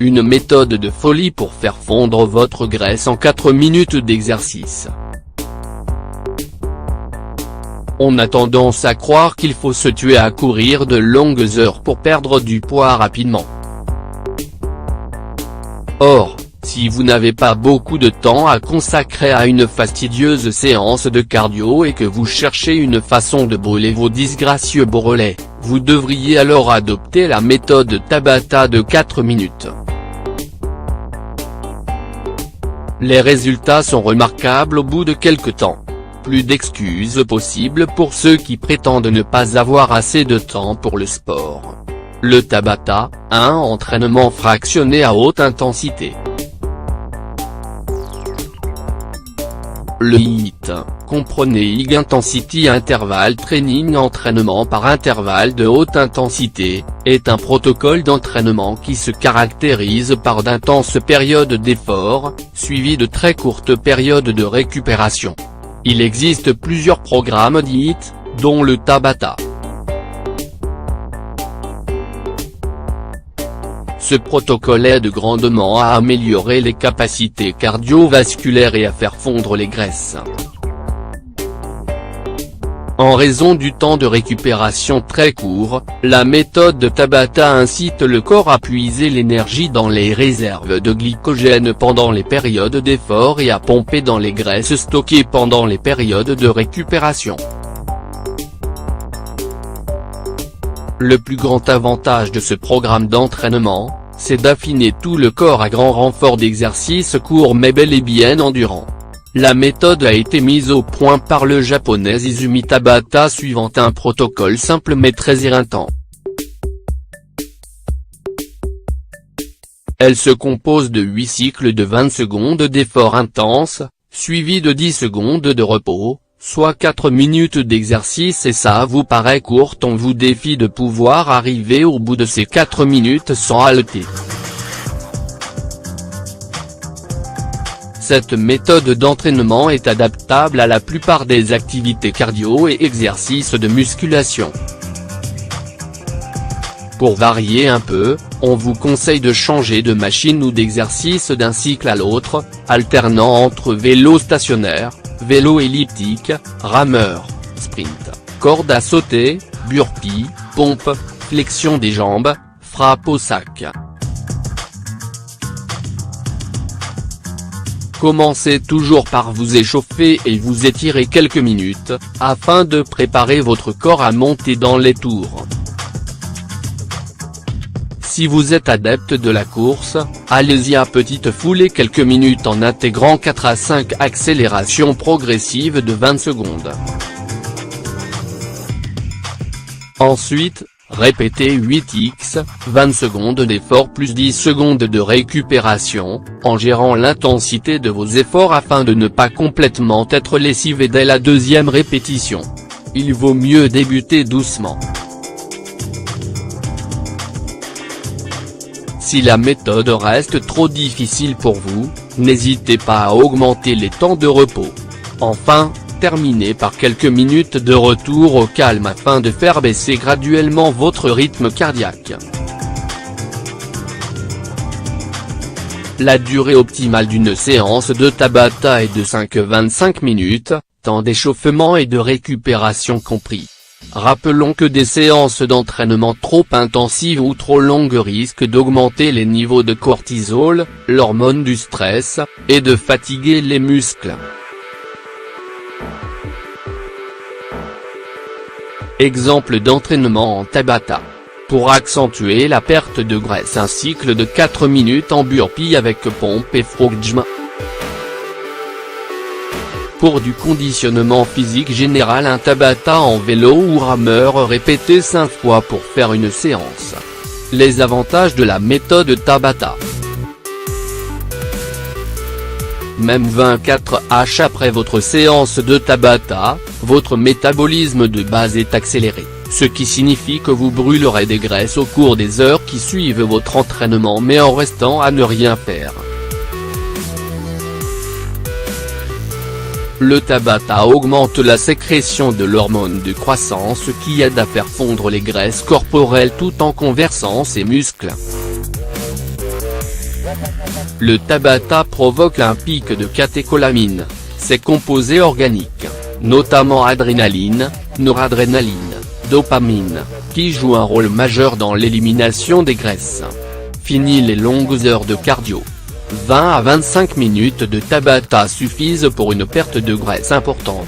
Une méthode de folie pour faire fondre votre graisse en 4 minutes d'exercice. On a tendance à croire qu'il faut se tuer à courir de longues heures pour perdre du poids rapidement. Or, si vous n'avez pas beaucoup de temps à consacrer à une fastidieuse séance de cardio et que vous cherchez une façon de brûler vos disgracieux bourrelets, vous devriez alors adopter la méthode Tabata de 4 minutes. Les résultats sont remarquables au bout de quelque temps. Plus d'excuses possibles pour ceux qui prétendent ne pas avoir assez de temps pour le sport. Le Tabata, un entraînement fractionné à haute intensité. Le HIIT, comprenez High Intensity Interval Training, entraînement par intervalle de haute intensité, est un protocole d'entraînement qui se caractérise par d'intenses périodes d'effort, suivies de très courtes périodes de récupération. Il existe plusieurs programmes d'HIIT, dont le Tabata. Ce protocole aide grandement à améliorer les capacités cardiovasculaires et à faire fondre les graisses. En raison du temps de récupération très court, la méthode de Tabata incite le corps à puiser l'énergie dans les réserves de glycogène pendant les périodes d'effort et à pomper dans les graisses stockées pendant les périodes de récupération. Le plus grand avantage de ce programme d'entraînement, c'est d'affiner tout le corps à grand renfort d'exercices courts mais bel et bien endurants. La méthode a été mise au point par le japonais Izumi Tabata suivant un protocole simple mais très éreintant. Elle se compose de 8 cycles de 20 secondes d'effort intense, suivis de 10 secondes de repos, soit 4 minutes d'exercice, et ça vous paraît court? On vous défie de pouvoir arriver au bout de ces 4 minutes sans halter. Cette méthode d'entraînement est adaptable à la plupart des activités cardio et exercices de musculation. Pour varier un peu, on vous conseille de changer de machine ou d'exercice d'un cycle à l'autre, alternant entre vélo stationnaire, vélo elliptique, rameur, sprint, corde à sauter, burpee, pompe, flexion des jambes, frappe au sac. Commencez toujours par vous échauffer et vous étirer quelques minutes, afin de préparer votre corps à monter dans les tours. Si vous êtes adepte de la course, allez-y à petite foulée quelques minutes en intégrant 4 à 5 accélérations progressives de 20 secondes. Ensuite, répétez 8x, 20 secondes d'effort plus 10 secondes de récupération, en gérant l'intensité de vos efforts afin de ne pas complètement être lessivé dès la deuxième répétition. Il vaut mieux débuter doucement. Si la méthode reste trop difficile pour vous, n'hésitez pas à augmenter les temps de repos. Enfin, terminez par quelques minutes de retour au calme afin de faire baisser graduellement votre rythme cardiaque. La durée optimale d'une séance de Tabata est de 5-25 minutes, temps d'échauffement et de récupération compris. Rappelons que des séances d'entraînement trop intensives ou trop longues risquent d'augmenter les niveaux de cortisol, l'hormone du stress, et de fatiguer les muscles. Exemple d'entraînement en Tabata. Pour accentuer la perte de graisse, un cycle de 4 minutes en burpee avec pompe et frogma. Pour du conditionnement physique général, un Tabata en vélo ou rameur répété 5 fois pour faire une séance. Les avantages de la méthode Tabata. Même 24 h après votre séance de Tabata, votre métabolisme de base est accéléré, ce qui signifie que vous brûlerez des graisses au cours des heures qui suivent votre entraînement mais en restant à ne rien faire. Le Tabata augmente la sécrétion de l'hormone de croissance qui aide à faire fondre les graisses corporelles tout en conservant ses muscles. Le Tabata provoque un pic de catécholamine, ces composés organiques, notamment adrénaline, noradrénaline, dopamine, qui jouent un rôle majeur dans l'élimination des graisses. Fini les longues heures de cardio. 20 à 25 minutes de Tabata suffisent pour une perte de graisse importante.